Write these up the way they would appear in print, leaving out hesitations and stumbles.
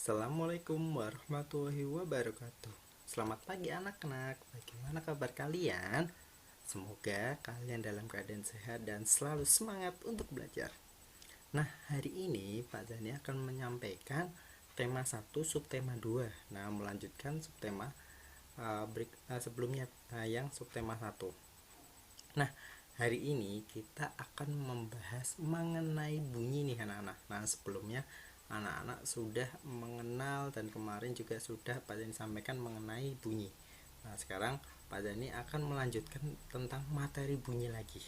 Assalamualaikum warahmatullahi wabarakatuh. Selamat pagi anak-anak. Bagaimana kabar kalian? Semoga kalian dalam keadaan sehat dan selalu semangat untuk belajar. Nah, hari ini Pak Zani akan menyampaikan tema 1 subtema 2. Nah, melanjutkan subtema sebelumnya, yang subtema 1. Nah, hari ini kita akan membahas mengenai bunyi nih anak-anak. Nah, sebelumnya anak-anak sudah mengenal dan kemarin juga sudah Pak Dani sampaikan mengenai bunyi. Nah, sekarang Pak Dani akan melanjutkan tentang materi bunyi lagi.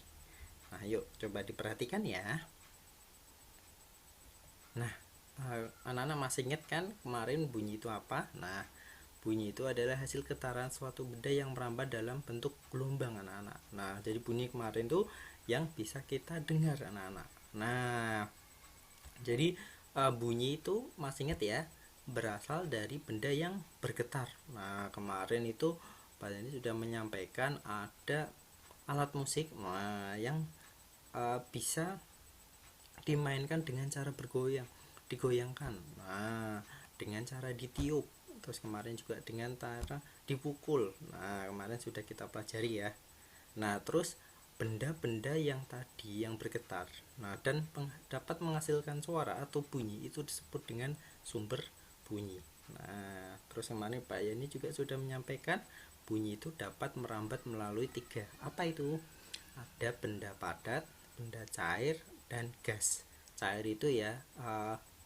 Nah, yuk coba diperhatikan ya. Nah, anak-anak masih ingat kan kemarin bunyi itu apa? Nah, bunyi itu adalah hasil getaran suatu benda yang merambat dalam bentuk gelombang anak-anak. Nah, jadi bunyi kemarin tuh yang bisa kita dengar anak-anak. Nah, jadi bunyi itu masih ingat ya, berasal dari benda yang bergetar. Nah, kemarin itu Pak Dani sudah menyampaikan ada alat musik yang bisa dimainkan dengan cara digoyangkan. Nah, dengan cara ditiup. Terus kemarin juga dengan cara dipukul. Nah, kemarin sudah kita pelajari ya. Nah, terus benda-benda yang tadi yang bergetar, nah dan dapat menghasilkan suara atau bunyi itu disebut dengan sumber bunyi. Nah, terus kemarin Pak Yani juga sudah menyampaikan bunyi itu dapat merambat melalui 3. Apa itu? Ada benda padat, benda cair, dan gas. Cair itu ya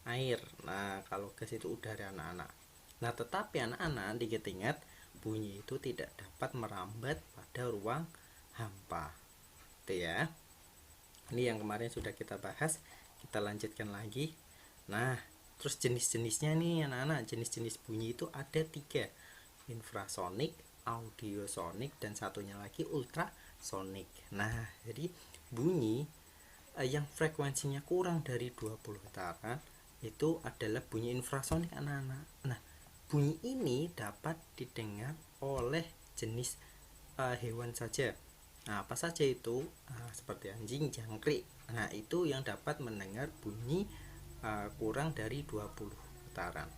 air. Nah, kalau gas itu udara anak-anak. Nah, tetapi anak-anak diingat-ingat bunyi itu tidak dapat merambat pada ruang hampa. Itu ya. Ini yang kemarin sudah kita bahas. Kita lanjutkan lagi. Nah, terus jenis-jenisnya nih anak-anak. Jenis-jenis bunyi itu ada 3. Infrasonik, audiosonik, dan satunya lagi ultrasonik. Nah, jadi bunyi yang frekuensinya kurang dari 20 getaran itu adalah bunyi infrasonik anak-anak. Nah, bunyi ini dapat didengar oleh jenis hewan saja. Nah, apa saja itu? Seperti anjing, jangkrik. Nah, itu yang dapat mendengar bunyi kurang dari 20 getaran.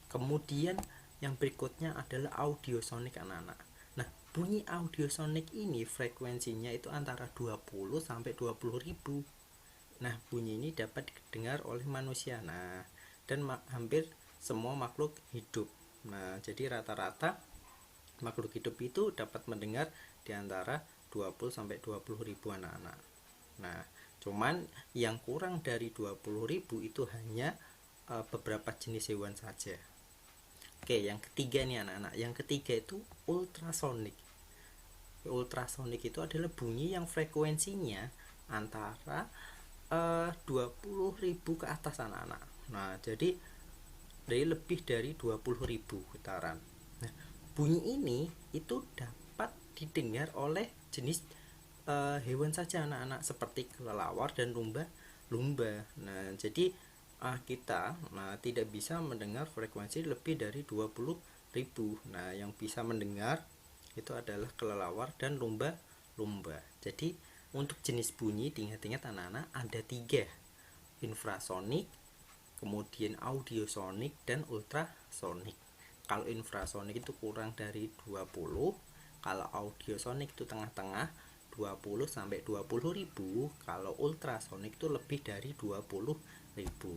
Kemudian yang berikutnya adalah audiosonik anak-anak. Nah, bunyi audiosonik ini frekuensinya itu antara 20 sampai 20 ribu. Nah, bunyi ini dapat didengar oleh manusia. Nah, dan hampir semua makhluk hidup. Nah, jadi rata-rata makhluk hidup itu dapat mendengar di antara 20 sampai 20 ribu anak-anak. Nah, cuman yang kurang dari 20 ribu itu hanya beberapa jenis hewan saja. Oke, yang ketiga nih anak-anak. Yang ketiga itu ultrasonik. Ultrasonik itu adalah bunyi yang frekuensinya antara 20 ribu ke atas anak-anak. Nah, jadi lebih dari 20 ribu getaran. Nah, bunyi ini itu dapat didengar oleh jenis hewan saja anak-anak seperti kelelawar dan lumba-lumba. Nah, jadi kita tidak bisa mendengar frekuensi lebih dari 20 ribu. Nah, yang bisa mendengar itu adalah kelelawar dan lumba-lumba. Jadi untuk jenis bunyi diingat-ingat anak-anak ada 3. Infrasonik, kemudian audiosonik, dan ultrasonik. Kalau infrasonik itu kurang dari 20, kalau audiosonik itu tengah-tengah 20 sampai 20 ribu, kalau ultrasonik itu lebih dari 20 ribu.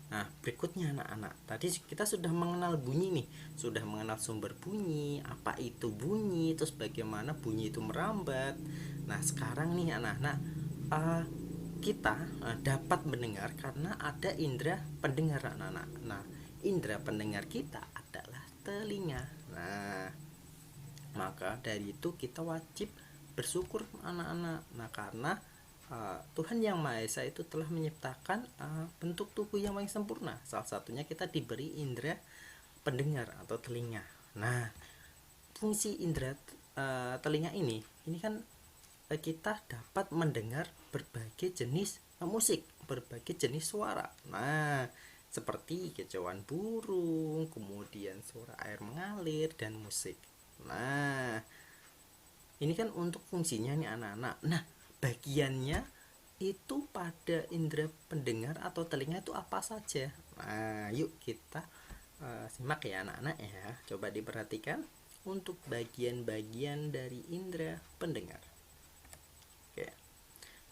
Nah, berikutnya anak-anak, tadi kita sudah mengenal bunyi nih, sudah mengenal sumber bunyi, apa itu bunyi, terus bagaimana bunyi itu merambat. Nah, sekarang nih anak-anak, kita dapat mendengar karena ada indera pendengar anak-anak. Nah, indera pendengar kita adalah telinga. Nah, maka dari itu kita wajib bersyukur anak-anak. Nah, karena Tuhan Yang Maha Esa itu telah menciptakan bentuk tubuh yang paling sempurna. Salah satunya kita diberi indera pendengar atau telinga. Nah, fungsi indera telinga ini kan kita dapat mendengar berbagai jenis musik, berbagai jenis suara. Nah, seperti kicauan burung, kemudian suara air mengalir, dan musik. Nah, ini kan untuk fungsinya nih anak-anak. Nah, bagiannya itu pada indera pendengar atau telinga itu apa saja? Nah, yuk kita simak ya anak-anak ya. Coba diperhatikan untuk bagian-bagian dari indera pendengar. Oke.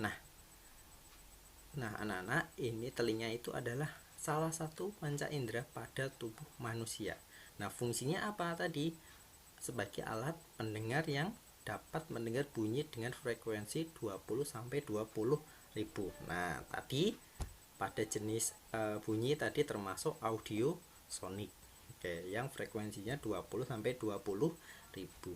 Nah, anak-anak, ini telinga itu adalah salah satu panca indera pada tubuh manusia. Nah, fungsinya apa tadi? Sebagai alat pendengar yang dapat mendengar bunyi dengan frekuensi 20 sampai 20 ribu. Nah, tadi pada jenis bunyi tadi termasuk audio sonik. Oke, yang frekuensinya 20 sampai 20 ribu.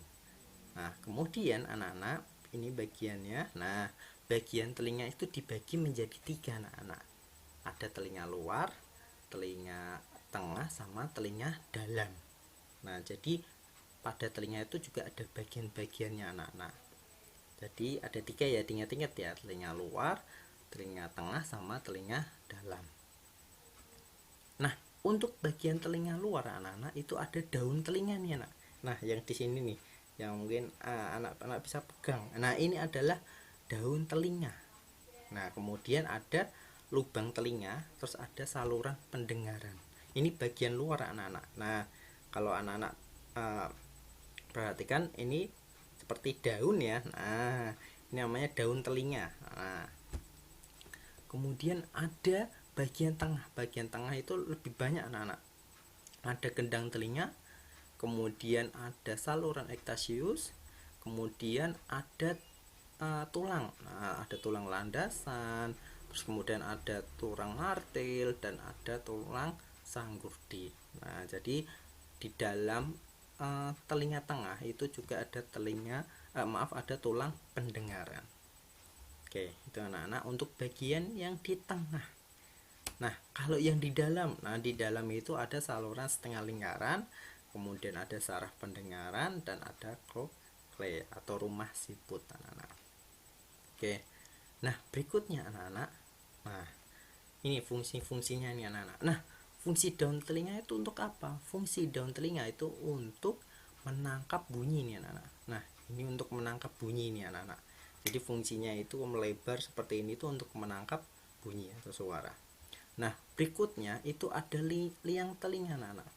Nah, kemudian anak-anak, ini bagiannya. Nah, bagian telinga itu dibagi menjadi 3 anak-anak. Ada telinga luar, telinga tengah, sama telinga dalam. Nah, jadi pada telinga itu juga ada bagian-bagiannya anak-anak. Jadi ada 3 ya, ingat-ingat ya, telinga luar, telinga tengah, sama telinga dalam. Nah, untuk bagian telinga luar anak-anak itu ada daun telinga nih anak. Nah, yang di sini nih, yang mungkin anak-anak bisa pegang. Nah, ini adalah daun telinga. Nah, kemudian ada lubang telinga, terus ada saluran pendengaran. Ini bagian luar anak-anak. Nah, kalau anak-anak perhatikan, ini seperti daun ya. Nah, ini namanya daun telinga. Nah, kemudian ada bagian tengah. Bagian tengah itu lebih banyak anak-anak. Ada gendang telinga, kemudian ada saluran ektasius, kemudian ada tulang. Nah, ada tulang landasan, terus kemudian ada tulang martil, dan ada tulang sanggurdi. Nah, jadi di dalam telinga tengah itu juga ada ada tulang pendengaran. Oke, itu anak-anak untuk bagian yang di tengah. Nah, kalau yang di dalam, di dalam itu ada saluran setengah lingkaran, kemudian ada saraf pendengaran, dan ada koklea atau rumah siput anak-anak. Oke. Nah, berikutnya anak-anak. Nah, ini fungsi-fungsinya nih anak-anak. Nah, fungsi daun telinga itu untuk apa? Fungsi daun telinga itu untuk menangkap bunyi nih anak-anak. Nah, ini untuk menangkap bunyi nih anak-anak. Jadi fungsinya itu melebar seperti ini tuh untuk menangkap bunyi atau suara. Nah, berikutnya itu ada liang telinga anak-anak.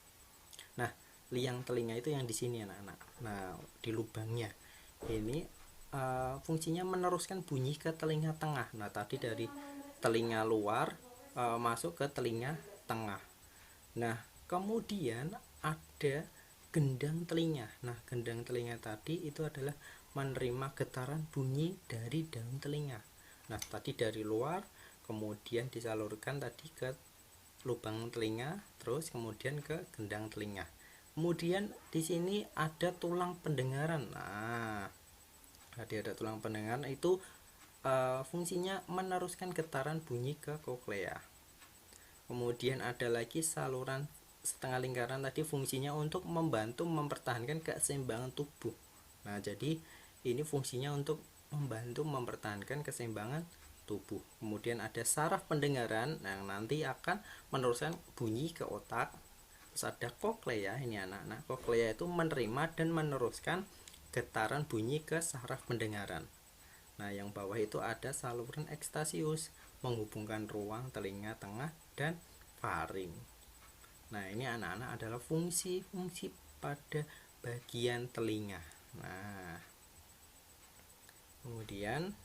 Nah, liang telinga itu yang di sini anak-anak. Nah, di lubangnya ini fungsinya meneruskan bunyi ke telinga tengah. Nah, tadi dari telinga luar masuk ke telinga tengah. Nah, kemudian ada gendang telinga. Nah, gendang telinga tadi itu adalah menerima getaran bunyi dari daun telinga. Nah, tadi dari luar, kemudian disalurkan tadi ke lubang telinga, terus kemudian ke gendang telinga. Kemudian di sini ada tulang pendengaran. Nah, tadi ada tulang pendengaran itu fungsinya meneruskan getaran bunyi ke koklea. Kemudian ada lagi saluran setengah lingkaran, tadi fungsinya untuk membantu mempertahankan keseimbangan tubuh. Nah, jadi ini fungsinya untuk membantu mempertahankan keseimbangan tubuh. Kemudian ada saraf pendengaran yang nanti akan meneruskan bunyi ke otak. Terus ada koklea, ini anak-anak. Koklea itu menerima dan meneruskan getaran bunyi ke saraf pendengaran. Nah, yang bawah itu ada saluran ekstasius menghubungkan ruang telinga tengah dan faring. Nah, ini anak-anak adalah fungsi-fungsi pada bagian telinga. Nah, kemudian,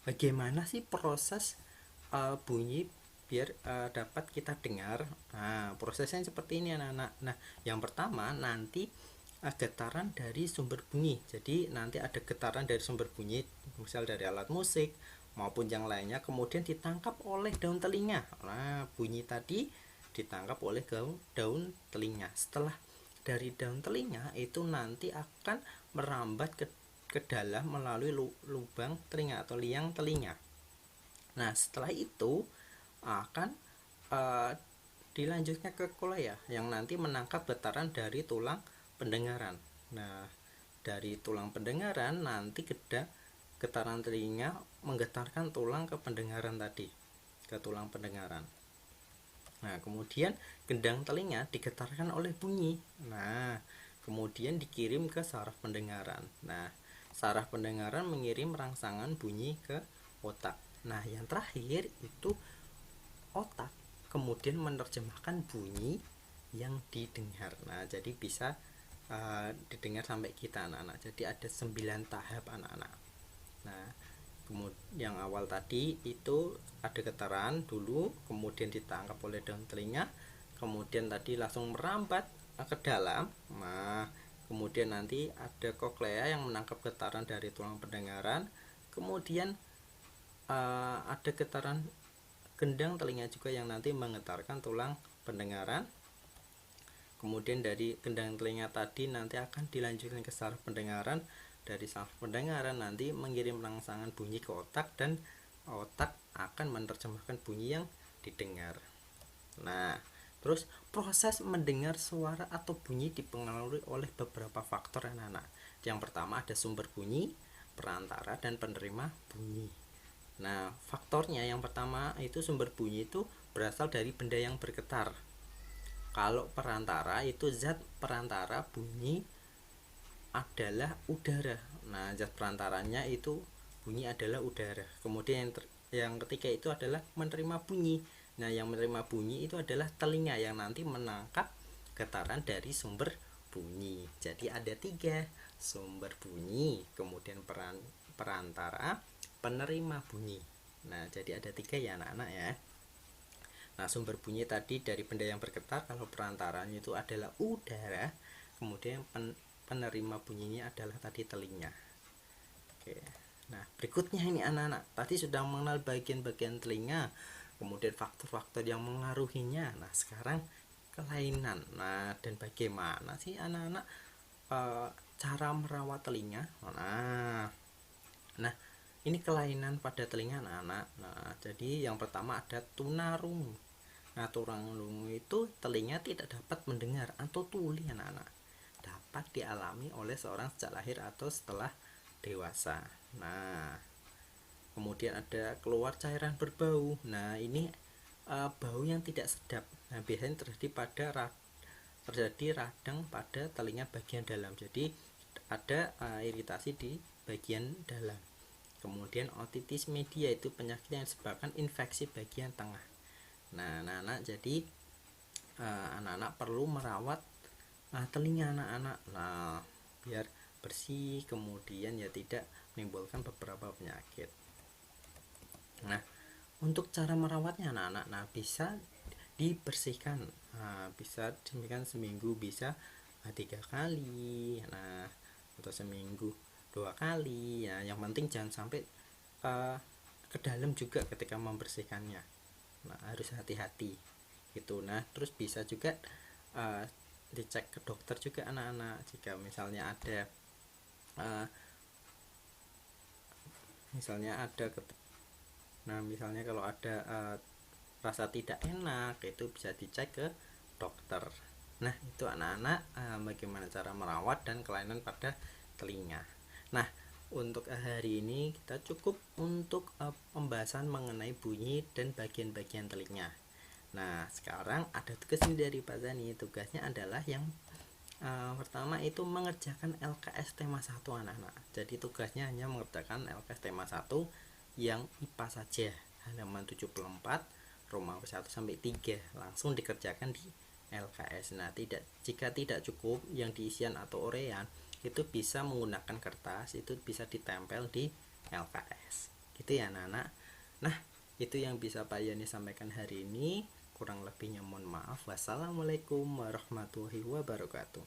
bagaimana sih proses bunyi biar dapat kita dengar? Nah, prosesnya seperti ini anak-anak. Nah, yang pertama nanti getaran dari sumber bunyi. Jadi nanti ada getaran dari sumber bunyi, misal dari alat musik maupun yang lainnya, kemudian ditangkap oleh daun telinga. Nah, bunyi tadi ditangkap oleh daun telinga. Setelah dari daun telinga itu nanti akan merambat ke dalam melalui lubang telinga atau liang telinga. Nah, setelah itu akan dilanjutkan ke koklea yang nanti menangkap getaran dari tulang pendengaran. Nah, dari tulang pendengaran nanti getaran telinga menggetarkan tulang ke pendengaran tadi, ke tulang pendengaran. Nah, kemudian gendang telinga digetarkan oleh bunyi. Nah, kemudian dikirim ke saraf pendengaran. Nah, saraf pendengaran mengirim rangsangan bunyi ke otak. Nah, yang terakhir itu otak kemudian menerjemahkan bunyi yang didengar. Nah, jadi bisa didengar sampai kita anak-anak. Jadi ada 9 tahap anak-anak. Nah, kemudian yang awal tadi itu ada getaran dulu, kemudian ditangkap oleh daun telinga, kemudian tadi langsung merambat ke dalam. Nah, kemudian nanti ada koklea yang menangkap getaran dari tulang pendengaran, kemudian ada getaran gendang telinga juga yang nanti menggetarkan tulang pendengaran. Kemudian dari gendang telinga tadi nanti akan dilanjutkan ke saraf pendengaran, dari saraf pendengaran nanti mengirim rangsangan bunyi ke otak, dan otak akan menerjemahkan bunyi yang didengar. Nah, terus proses mendengar suara atau bunyi dipengaruhi oleh beberapa faktor anak-anak. Yang pertama ada sumber bunyi, perantara, dan penerima bunyi. Nah, faktornya yang pertama itu sumber bunyi itu berasal dari benda yang bergetar. Kalau perantara itu zat perantara bunyi adalah udara. Nah, zat perantaranya itu bunyi adalah udara. Kemudian yang ketiga itu adalah menerima bunyi. Nah, yang menerima bunyi itu adalah telinga yang nanti menangkap getaran dari sumber bunyi. Jadi ada 3, sumber bunyi, kemudian perantara, penerima bunyi. Nah, jadi ada 3 ya anak-anak ya. Nah, sumber bunyi tadi dari benda yang bergetar, kalau perantaranya itu adalah udara, kemudian penerima bunyinya adalah tadi telinga. Oke. Nah, berikutnya ini anak-anak, tadi sudah mengenal bagian-bagian telinga, kemudian faktor-faktor yang mengaruhinya. Nah, sekarang kelainan. Nah, dan bagaimana sih anak-anak cara merawat telinga? Nah, ini kelainan pada telinga anak-anak. Nah, jadi yang pertama ada tunarungu. Nah, tunarungu itu telinga tidak dapat mendengar atau tuli anak-anak. Dapat dialami oleh seorang sejak lahir atau setelah dewasa. Nah, kemudian ada keluar cairan berbau. Nah, ini bau yang tidak sedap. Nah, biasanya terjadi radang pada telinga bagian dalam. Jadi ada iritasi di bagian dalam. Kemudian otitis media itu penyakit yang disebabkan infeksi bagian tengah. Nah, anak-anak, jadi anak-anak perlu merawat telinga anak-anak. Nah, biar bersih, kemudian ya tidak menimbulkan beberapa penyakit. Nah, untuk cara merawatnya anak-anak, nah bisa dibersihkan. Nah, bisa dibersihkan seminggu bisa 3 kali. Nah, atau seminggu 2 kali. Ya, yang penting jangan sampai ke dalam juga ketika membersihkannya. Nah, harus hati-hati gitu. Nah, terus bisa juga dicek ke dokter juga anak-anak jika misalnya ada misalnya kalau ada rasa tidak enak, itu bisa dicek ke dokter. Nah, itu anak-anak bagaimana cara merawat dan kelainan pada telinga. Nah, untuk hari ini kita cukup untuk pembahasan mengenai bunyi dan bagian-bagian telinga. Nah, sekarang ada tugas dari Pak Zani. Tugasnya adalah yang pertama itu mengerjakan LKS tema 1 anak-anak. Jadi tugasnya hanya mengerjakan LKS tema 1 yang IPA saja, halaman 74, Romawi 1 sampai 3, langsung dikerjakan di LKS. Nah, jika tidak cukup yang diisian atau urean, itu bisa menggunakan kertas, itu bisa ditempel di LKS. Gitu ya anak-anak. Nah, itu yang bisa Pak Yani sampaikan hari ini. Kurang lebihnya mohon maaf. Wassalamualaikum warahmatullahi wabarakatuh.